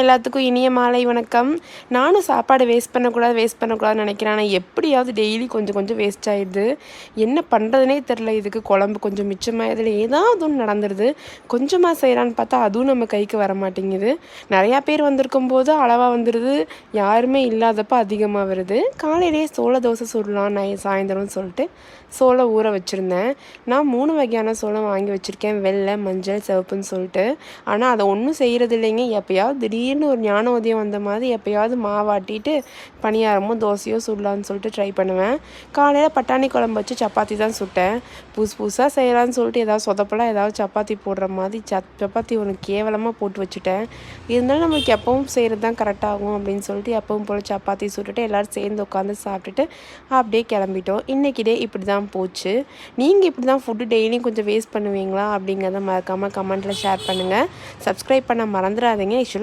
எல்லாத்துக்கும் இனிய மாலை வணக்கம். நானும் சாப்பாடு வேஸ்ட் பண்ணக்கூடாதுன்னு நினைக்கிறேன். ஆனால் எப்படியாவது டெய்லி கொஞ்சம் கொஞ்சம் வேஸ்ட் ஆயிடுது. என்ன பண்ணுறதுனே தெரில. இதுக்கு குழம்பு கொஞ்சம் மிச்சமாயிடுது, ஏதாவது ஒன்று நடந்துடுது. கொஞ்சமாக செய்யலான்னு பார்த்தா அதுவும் நம்ம கைக்கு வர மாட்டேங்குது. நிறையா பேர் வந்திருக்கும் போது அளவாக வந்துடுது, யாருமே இல்லாதப்போ அதிகமாக வருது. காலையிலேயே சோள தோசை சுடலாம் சாயந்தரம்னு சொல்லிட்டு சோளம் ஊற வச்சுருந்தேன். நான் 3 வகையான சோளம் வாங்கி வச்சுருக்கேன், வெள்ளை, மஞ்சள், சிவப்புன்னு சொல்லிட்டு. ஆனால் அதை ஒன்றும் செய்கிறது இல்லைங்க. எப்போயாவது திடீர்னு ஒரு ஞான உதயம் வந்த மாதிரி எப்போயாவது மாவாட்டிட்டு பணியாரமோ தோசையோ சுடலான்னு சொல்லிட்டு ட்ரை பண்ணுவேன். காலையில் பட்டாணி குழம்பு வச்சு சப்பாத்தி தான் சுட்டேன். புதுசாக செய்யலான்னு சொல்லிட்டு ஏதாவது சொதப்பலாம் ஏதாவது சப்பாத்தி போடுற மாதிரி சப்பாத்தி ஒன்று கேவலமாக போட்டு வச்சுட்டேன். இருந்தாலும் நம்மளுக்கு எப்பவும் செய்கிறது தான் கரெக்டாகும் அப்படின்னு சொல்லிட்டு எப்பவும் போல் சப்பாத்தி சுட்டுட்டு எல்லோரும் சேர்ந்து உட்காந்து சாப்பிட்டுட்டு அப்படியே கிளம்பிட்டோம். இன்றைக்கி டே இப்படி தான் போச்சு. நீங்கள் இப்படி தான் ஃபுட்டு டெய்லியும் கொஞ்சம் வேஸ்ட் பண்ணுவீங்களா அப்படிங்கிறத மறக்காமல் கமெண்ட்டில் ஷேர் பண்ணுங்கள். சப்ஸ்கிரைப் பண்ண மறந்துடாதீங்க. ஆக்சுவலாக